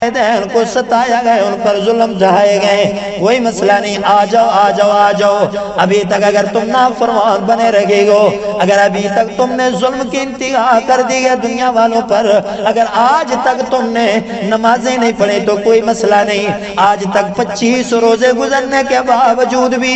والدین کو ستایا گئے، ان پر ظلم ڈھائے گئے، کوئی مسئلہ نہیں، آ جاؤ آ جاؤ آ جاؤ۔ ابھی تک اگر تم نافرمان بنے رہے ہو، اگر ابھی تک تم نے ظلم کی انتہا کر دی ہے دنیا والوں پر، اگر آج تک تم نے نمازیں نہیں پڑھی تو کوئی مسئلہ نہیں، آج تک 25 روزے گزرنے کے باوجود بھی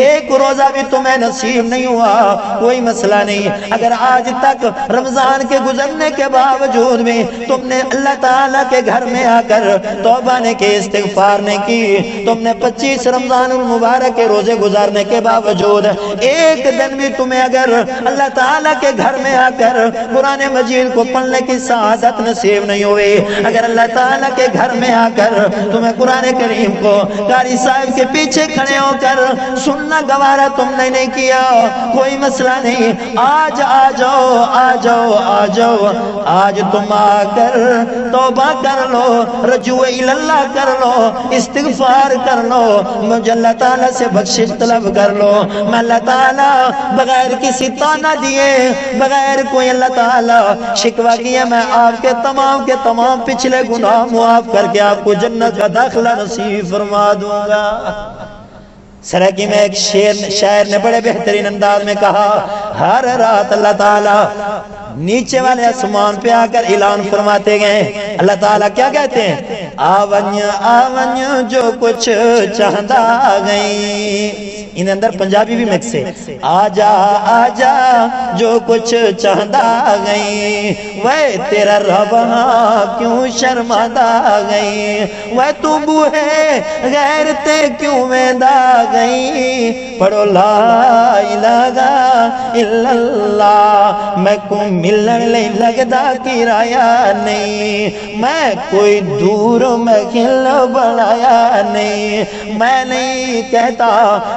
ایک روزہ بھی تمہیں نصیب نہیں ہوا، کوئی مسئلہ نہیں، اگر آج تک رمضان کے گزرنے کے باوجود بھی تم نے اللہ تعالیٰ کے گھر میں آ کر توبہ نے کی، استغفار نے کی، تم نے 25 رمضان المبارک کے روزے گزارنے کے باوجود ایک دن بھی تمہیں اگر اللہ تعالیٰ کے گھر میں آ کر قرآن مجید کو پڑھنے کی سعادت نصیب نہیں ہوئی، اگر اللہ تعالیٰ کے گھر میں آ کر تمہیں قرآن کریم کو قاری صاحب کے پیچھے کھڑے ہو کر سننا گوارا تم نے نہیں کیا، کوئی مسئلہ نہیں، آج آ جاؤ آ جاؤ آ جاؤ، آج تم آ کر توبہ کر لو، رجوع اللہ کر لو، استغفار کر لو، مجھے اللہ تعالیٰ سے بخشش طلب کر لو، میں اللہ تعالیٰ بغیر کسی تانا دیے، بغیر کوئی اللہ تعالیٰ شکوہ کیے، میں آپ کے تمام پچھلے گناہ معاف کر کے آپ کو جنت کا داخلہ نصیب فرما دوں گا۔ سرکی میں ایک شاعر نے بڑے بہترین انداز میں کہا، ہر رات اللہ تعالیٰ نیچے والے آسمان پہ آ کر اعلان فرماتے گئے، اللہ تعالیٰ کیا کہتے ہیں، آونی آونی جو کچھ چاہتا گئی، ان اندر پنجابی بھی مکس ہے، آجا آجا جو کچھ چاہتا گئی، وے تیرا رب کیوں شرماتا گئی، وے تو بوہے غیر تے کیوں ویندہ گئی، پڑھو لا الہ الا اللہ، میں کو ملن لئی لگدا کرایہ نہیں، میں کوئی دور محل بنایا نہیں، میں نہیں کہتا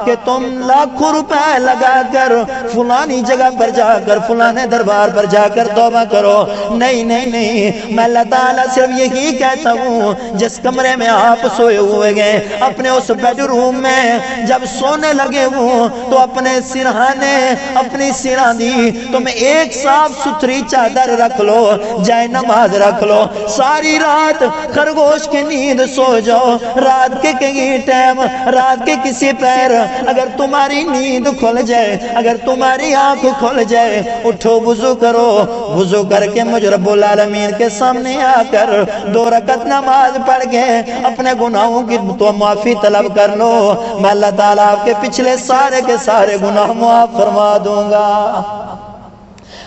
کہ تم لاکھوں روپے لگا کر فلانی جگہ پر جا کر فلانے دربار پر جا کر توبہ کرو، نہیں نہیں نہیں، میں اللہ تعالیٰ صرف یہی کہتا ہوں، جس کمرے میں آپ سوئے ہوئے گئے اپنے اس بیڈ روم میں جب سونے لگے ہوں تو اپنے سرہانے اپنی سرہانی تم ایک صاف ستھری چادر رکھ لو، جائے نماز رکھ لو، ساری رات خرگوش کی نیند سو جاؤ، رات کے کئی ٹائم رات کے کسی پیر اگر تمہاری نیند کھل جائے، اگر تمہاری آنکھ کھل جائے، اٹھو وضو کرو، وضو کر کے مجھ رب العالمین کے سامنے آ کر 2 رکعت نماز پڑھ کے اپنے گناہوں کی تو معافی طلب کر لو، میں اللہ تعالیٰ آپ کے پچھلے سارے کے سارے گناہ معاف فرما دوں گا۔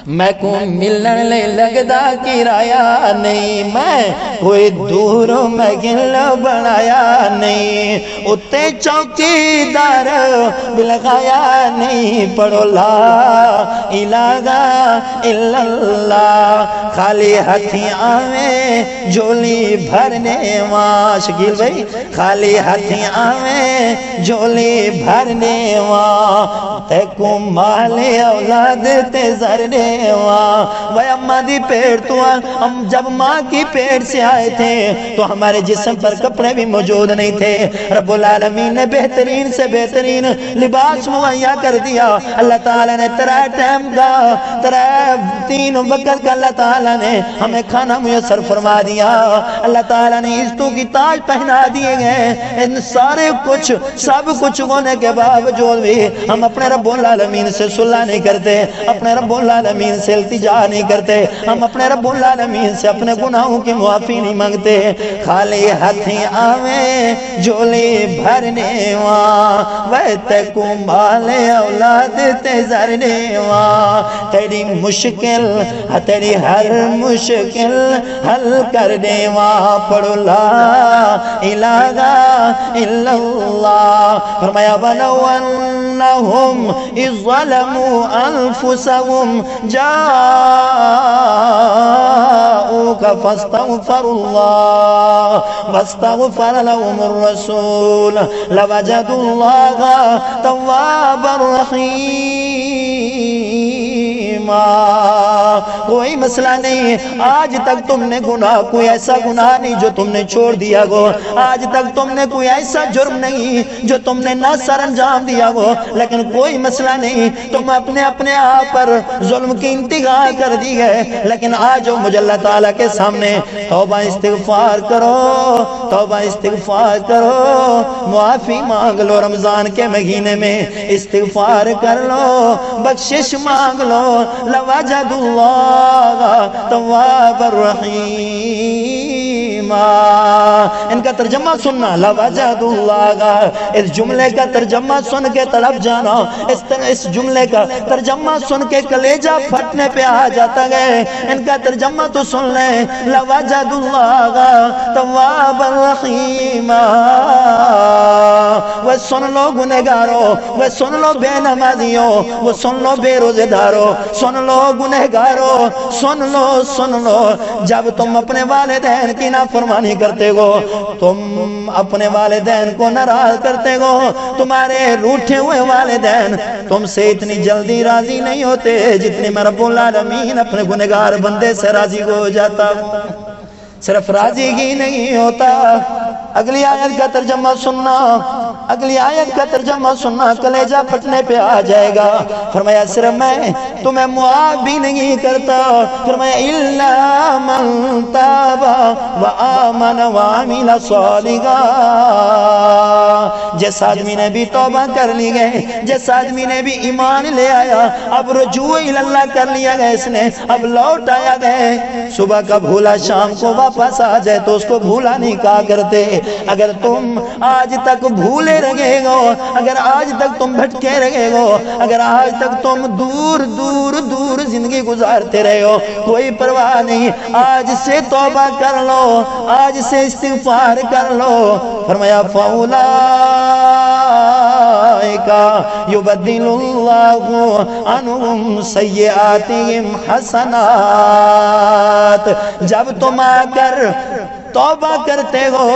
میں کو ملن لے لگدا کرایہ نہیں، میں کوئی دور محل بنایا نہیں، اتے چوکیدار بلغایا نہیں، پڑھو لا الہ الا اللہ، خالی ہتھی آویں جھولی بھرنے واں، شکیل بھائی خالی ہتھی آویں جھولی بھرنے واں، تے کو مال اولاد تے زرنے وہ اماں دی پیٹ تو ہم جب ماں کی پیٹ سے آئے تھے تو ہمارے جسم پر کپڑے بھی موجود نہیں تھے، رب العالمین نے بہترین سے بہترین لباس مہیا کر دیا، اللہ تعالیٰ نے 3 ٹائم کا 3 وقت کا اللہ تعالیٰ نے ہمیں کھانا میسر فرما دیا، اللہ تعالیٰ نے عزتوں کی تاج پہنا دیے گئے، ان سارے کچھ سب کچھ ہونے کے باوجود بھی ہم اپنے رب العالمین سے صلح نہیں کرتے، اپنے رب العالمین سے التجا نہیں کرتے، ہم اپنے رب العالمین سے اپنے گناہوں کی معافی نہیں مانگتے، خالی ہاتھی آویں جھولی بھرنے واں، وے تے کو مال اولاد تے زرنے واں، تیری مشکل تیری ہر مشکل حل کرنے واں، پڑھو لا الہ الا اللہ، فرمایا وَلَوْ أَنَّهُمْ إِذْ ظَلَمُوا أَنفُسَهُمْ جاءوك فاستغفروا الله واستغفر لهم الرسول لوجدوا الله توابا رحيما۔ کوئی مسئلہ نہیں، آج تک تم نے گناہ کوئی ایسا گناہ نہیں جو تم نے چھوڑ دیا ہو، آج تک تم نے کوئی ایسا جرم نہیں جو تم نے نہ سر انجام دیا ہو، لیکن کوئی مسئلہ نہیں، تم اپنے آپ پر ظلم کی انتہا کر دی ہے، لیکن آج مجھے اللہ تعالیٰ کے سامنے توبہ استغفار کرو، توبہ استغفار کرو، معافی مانگ لو، رمضان کے مہینے میں استغفار کر لو، بخشش مانگ لو، لوجد اللہ تواب الرحیم۔ ان کا ترجمہ سننا، لوجد اللہ، اس جملے کا ترجمہ سن کے تڑپ جانا، اس جملے کا ترجمہ سن کے کلیجہ پھٹنے پہ آ جاتا ہے۔ ان کا ترجمہ تو سن لیں، لوجد اللہ تواب الرحیم۔ وہ سن لو گنہگارو، وہ سن لو بے نمازیوں، وہ سن لو بے روزے دارو، سن لو گنہگارو، سن لو، جب تم اپنے والدین کی نافرمانی کرتے ہو، تم اپنے والدین کو ناراض کرتے ہو، تمہارے روٹھے ہوئے والدین تم سے اتنی جلدی راضی نہیں ہوتے جتنی میں رب العالمین اپنے گنہگار بندے سے راضی ہو جاتا ہوں۔ صرف راضی ہی نہیں ہوتا، اگلی آیت کا ترجمہ سننا، اگلی آیت کا ترجمہ سننا، کلیجہ پھٹنے پہ آ جائے گا۔ فرمایا صرف میں تمہیں معاف بھی نہیں کرتا، فرمایا الا من تاب وآمن وعمل صالحا، جس آدمی نے بھی توبہ کر لی گئے، جس آدمی نے بھی ایمان لے آیا، اب رجوع اللہ کر لیا گیا، اس نے اب لوٹ آیا گئے، صبح کا بھولا شام کو واپس آ جائے تو اس کو بھولا نہیں کہا کرتے۔ اگر تم آج تک بھولے رہے ہو، اگر آج تک تم بھٹکے رہے ہو، اگر آج تک تم دور دور دور زندگی گزارتے رہے ہو، کوئی پرواہ نہیں، آج سے توبہ کر لو، آج سے استغفار کر لو۔ فرمایا فَأُولَئِكَ يُبَدِّلُ اللَّهُ عَنْهُمْ سَيِّئَاتِهِمْ حَسَنَاتٍ، جب تم آ کر توبہ کرتے ہو،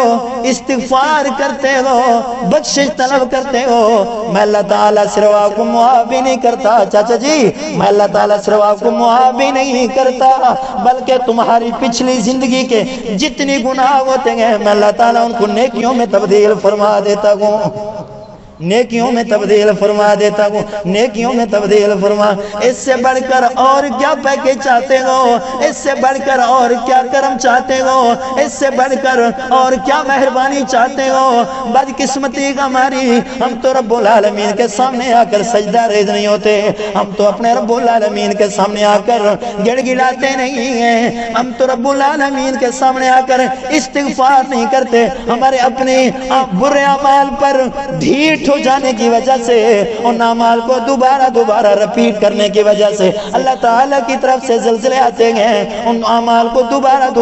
استغفار کرتے ہو، بخشش طلب کرتے ہو، میں اللہ تعالیٰ صرف آپ کو معاف بھی نہیں کرتا، چاچا جی میں اللہ تعالیٰ صرف آپ کو معاف بھی نہیں کرتا، بلکہ تمہاری پچھلی زندگی کے جتنی گناہ ہوتے ہیں میں اللہ تعالیٰ ان کو نیکیوں میں تبدیل فرما دیتا ہوں، نیکیوں میں تبدیل فرما دیتا ہوں، نیکیوں میں تبدیل فرما۔ اس سے بڑھ کر اور کیا پیکیج چاہتے ہو، اس سے بڑھ کر اور کیا کرم چاہتے ہو، اس سے بڑھ کر اور کیا مہربانی چاہتے ہو۔ بدقسمتی ہماری، ہم تو رب العالمین کے سامنے آ کر سجدہ ریز نہیں ہوتے، ہم تو اپنے رب العالمین کے سامنے آ کر گڑ گڑاتے نہیں ہیں، ہم تو رب العالمین کے سامنے آ کر استغفار نہیں کرتے، ہمارے اپنے برے اعمال پر ڈھیٹ ہو جانے کی وجہ سے، ان اعمال کو دوبارہ رپیٹ کرنے کی وجہ سے اللہ تعالیٰ کی طرف سے زلزلے آتے ہیں، ان اعمال کو دوبارہ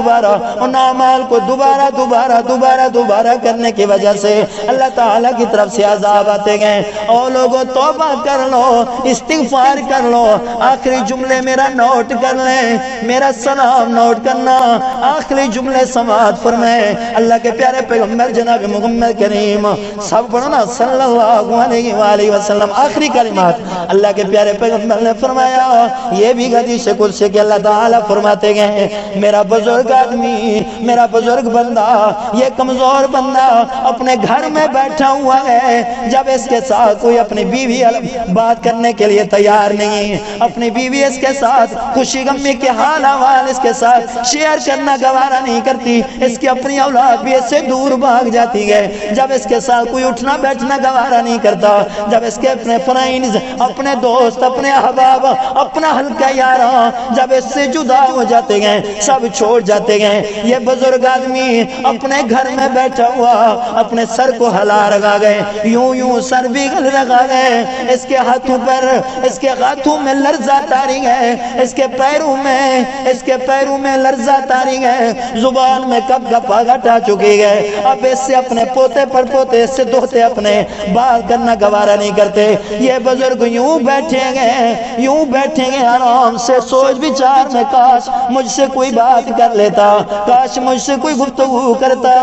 کرنے کی وجہ سے اللہ تعالیٰ کی طرف سے عذاب آتے ہیں۔ اور لوگوں توبہ کر لو، استغفار کر لو۔ آخری جملے میرا نوٹ کر لیں، میرا سلام نوٹ کرنا، آخری جملے سماعت فرمائیں، اللہ کے پیارے پیغمبر جناب محمد کریم سب پڑھو نا صلی اللہ علیہ وآلہ وسلم، آخری کلمات اللہ کے پیارے پیغمبر نے فرمایا، یہ بھی حدیث قدسی کہ اللہ تعالیٰ فرماتے ہیں میرا بزرگ آدمی، میرا بزرگ بندہ، یہ کمزور بندہ اپنے گھر میں بیٹھا ہوا ہے، جب اس کے ساتھ کوئی اپنی بیوی بات کرنے کے لیے تیار نہیں، اپنی بیوی اس کے ساتھ خوشی غمی کے حال احوال اس کے ساتھ شیئر کرنا گوارا نہیں کرتی، اس کی اپنی اولاد بھی اس سے دور بھاگ جاتی ہے، جب اس کے ساتھ کوئی اٹھنا بیٹھنا گوارا نہیں کرتا، جب اس کے اپنے فرینڈز، اپنے دوست، اپنے احباب، اپنا حلقہ یاراں جب اس سے جدا ہو جاتے ہیں، سب چھوڑ جاتے ہیں، یہ بزرگ آدمی اپنے گھر میں بیٹھا ہوا اپنے سر کو ہلا رکھا گئے، یوں سر بھی گل رکھا گئے، اس کے ہاتھوں پر، اس کے ہاتھوں میں لرزہ طاری ہے، اس کے پیروں میں لرزہ طاری ہے، زبان میں کب گپا گھٹا چکی ہے، اب اس سے اپنے پوتے پر پوتے، اس سے دوہتے اپنے بات کرنا گوارا نہیں کرتے. یہ بزرگ یوں بیٹھیں گے آرام سے سوچ بچار میں کاش مجھ سے کوئی بات کر لیتا, کاش مجھ سے کوئی گفتگو کرتا,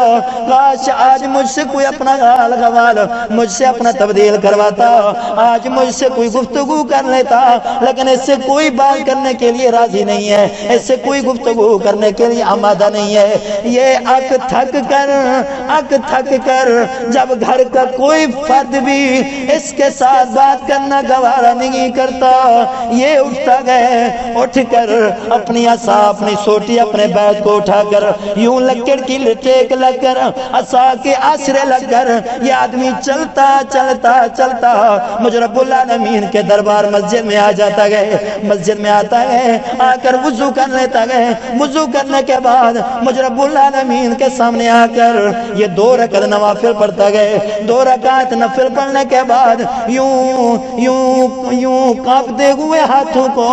کاش آج مجھ سے کوئی اپنا حال حوال مجھ سے اپنا تبدیل کرواتا, آج مجھ سے کوئی گفتگو کر لیتا. لیکن اس سے کوئی بات کرنے کے لیے راضی نہیں ہے, اس سے کوئی گفتگو کرنے کے لیے آمادہ نہیں ہے. یہ اک تھک کر جب گھر کا کوئی فرد بھی اس کے ساتھ بات کرنا گوارا نہیں کرتا, یہ اٹھ کر اپنی عصا اپنی سوٹی اپنے بیت کو اٹھا کر یوں لکڑ کی ٹیک لگ کر عصا کے آسرے لگ کر یہ آدمی چلتا مجھ رب العالمین کے دربار مسجد میں آ جاتا گئے. مسجد میں آتا ہے, آ کر وضو کر لیتا گئے. وضو کرنے کے بعد مجھ رب العالمین کے سامنے آ کر یہ 2 رکعت نوافل پڑھتا گئے. 2 رکعت نفل پڑھنے کے بعد یوں کانپتے ہوئے ہاتھوں کو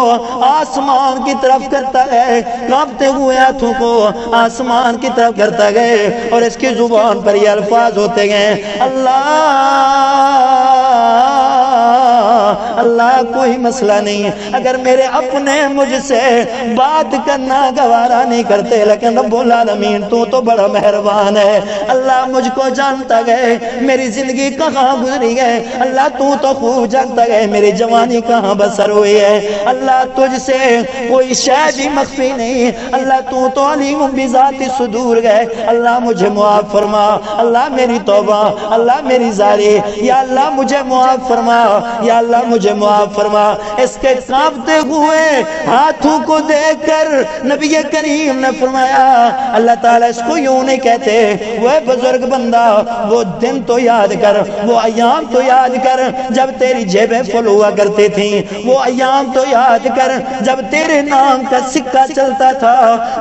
آسمان کی طرف کرتا ہے, کانپتے ہوئے ہاتھوں کو آسمان کی طرف کرتا گئے. اور اس کی زبان پر یہ الفاظ ہوتے گئے, اللہ کوئی مسئلہ نہیں, اگر میرے اپنے مجھ سے بات کرنا گوارا نہیں کرتے, لیکن رب العالمین تو بڑا مہربان ہے. اللہ مجھ کو جانتا گئے میری زندگی کہاں گزری ہے, اللہ تو خوب جانتا گئے میری جوانی کہاں بسر ہوئی ہے. اللہ تجھ سے کوئی شے بھی مخفی نہیں, اللہ تو علیم بذات صدور گئے. اللہ مجھے معاف فرما, اللہ میری توبہ, اللہ میری زاری, یا اللہ مجھے معاف فرما, یا اللہ مجھے معاف فرما. اس کے کانپتے ہوئے ہاتھوں کو دیکھ کر نبی کریم نے فرمایا, اللہ تعالیٰ اس کو یوں نہیں کہتے, وہ بزرگ بندہ وہ دن تو یاد کر, وہ ایام تو یاد کر جب تیری جیبیں فل ہوا کرتی تھیں, وہ ایام تو یاد کر جب تیرے نام کا سکہ چلتا تھا,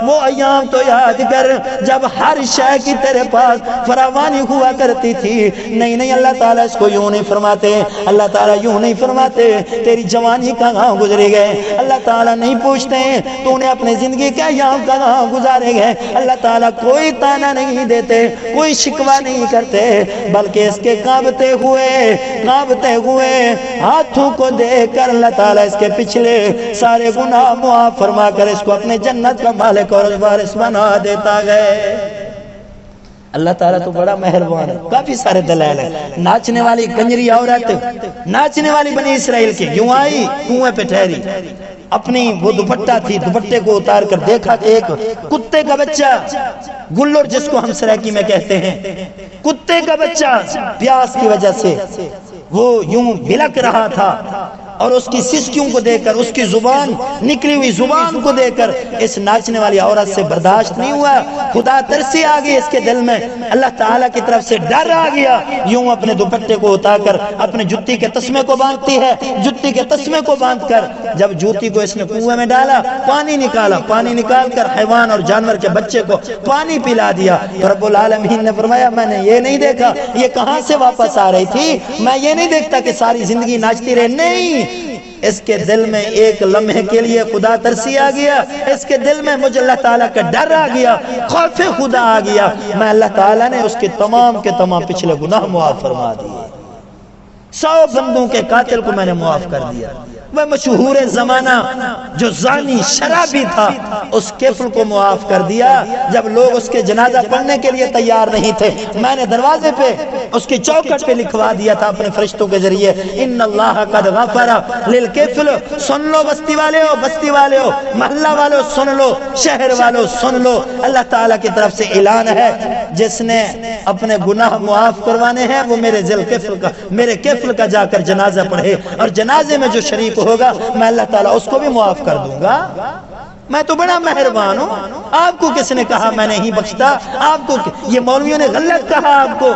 وہ ایام تو یاد کر جب ہر شے کی تیرے پاس فراوانی ہوا کرتی تھی. نہیں اللہ تعالیٰ اس کو یوں نہیں فرماتے, اللہ تعالیٰ یوں نہیں فرماتے تیری جوانی کہاں گزرے گئے. اللہ تعالیٰ نہیں پوچھتے تو نے اپنے زندگی کا ایام کہاں گزارے گئے. اللہ تعالیٰ کوئی تانا نہیں دیتے, کوئی شکوہ نہیں کرتے, بلکہ اس کے کانپتے ہوئے ہاتھوں کو دیکھ کر اللہ تعالیٰ اس کے پچھلے سارے گناہ معاف فرما کر اس کو اپنے جنت کا مالک اور وارث بنا دیتا گئے. اللہ تعالیٰ تو بڑا مہربان ہے. کافی سارے دلائل ہیں. ناچنے والی کنجری عورت, ناچنے والی بنی اسرائیل کی یوں آئی, کنویں پہ ٹھہری, اپنی وہ دوپٹہ تھی, دوپٹے کو اتار کر دیکھا کہ ایک کتے کا بچہ, گلر جس کو ہم سرائکی میں کہتے ہیں, کتے کا بچہ پیاس کی وجہ سے وہ یوں بلک رہا تھا, اور اس کی سسکیوں کو دیکھ کر, اس کی زبان نکلی ہوئی زبان کو دیکھ کر اس ناچنے والی عورت سے برداشت نہیں ہوا. خدا ترسی آ گئی اس کے دل میں, اللہ تعالیٰ کی طرف سے ڈر آ گیا. یوں اپنے دوپٹے کو اتار کر اپنے جوتی کے تسمے کو باندھتی ہے, جوتی کے تسمے کو باندھ کر جب جوتی کو اس نے کنویں میں ڈالا, پانی نکالا, پانی نکال کر حیوان اور جانور کے بچے کو پانی پلا دیا. رب العالمین نے فرمایا میں نے یہ نہیں دیکھا یہ کہاں سے واپس آ رہی تھی, میں یہ نہیں دیکھتا کہ ساری زندگی ناچتی رہے. نہیں, اس کے دل میں ایک لمحے کے لیے خدا ترسی آ گیا, اس کے دل میں مجھے اللہ تعالیٰ کا ڈر آ گیا, خوف خدا آ گیا. میں اللہ تعالیٰ نے اس کے تمام پچھلے گناہ معاف فرما دیے. 100 بندوں کے قاتل کو میں نے معاف کر دیا. وہ مشہور زمانہ جو زانی شرابی تھا, اس کفل کو معاف کر دیا. جب لوگ اس کے جنازہ پڑھنے کے لیے تیار نہیں تھے, میں نے دروازے پہ اس کی چوکٹ پہ لکھوا دیا تھا اپنے فرشتوں کے ذریعے, ان اللہ قد غفر للکفل. سن لو بستی والے ہو, محلہ والو سن لو, شہر والو سن لو, اللہ تعالیٰ کی طرف سے اعلان ہے, جس نے اپنے گناہ معاف کروانے ہیں وہ میرے کفل کا جا کر جنازہ پڑھے, اور جنازے میں جو شریک ہوگا میں اللہ تعالیٰ اس کو بھی معاف کر دوں گا. میں تو بڑا مہربان ہوں. آپ کو کس نے کہا میں نہیں بخشتا؟ آپ کو یہ مولویوں نے غلط کہا. آپ کو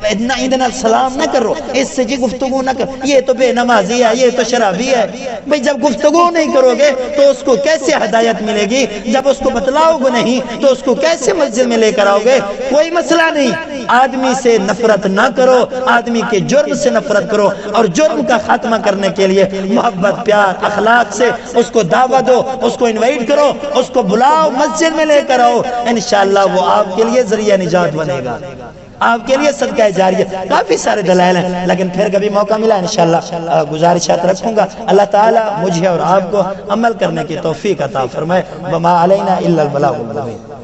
اتنا سلام نہ کرو, اس سے جی گفتگو نہ کرو, یہ تو بے نمازی ہے, یہ تو شرابی ہے. بھئی جب گفتگو نہیں کرو گے تو اس کو کیسے ہدایت ملے گی؟ جب اس کو بتلاؤ گے نہیں تو اس کو کیسے مسجد میں لے کر آؤ گے؟ کوئی مسئلہ نہیں. آدمی سے نفرت نہ کرو, آدمی کے جرم سے نفرت کرو, اور جرم کا خاتمہ کرنے کے لیے محبت, پیار, اخلاق سے اس کو دعوت دو, اس کو انوائٹ کرو, اس کو بلاؤ, مسجد میں لے کر آؤ. انشاءاللہ وہ آپ کے لیے ذریعہ نجات بنے گا. آپ کے لیے صدقہ جاریہ، کافی سارے دلائل ہیں، لیکن پھر کبھی موقع ملا انشاءاللہ گزارشات رکھوں گا۔ اللہ تعالیٰ مجھے اور آپ کو عمل کرنے کی توفیق عطا فرمائے۔ وما علینا الا البلاغ المبین۔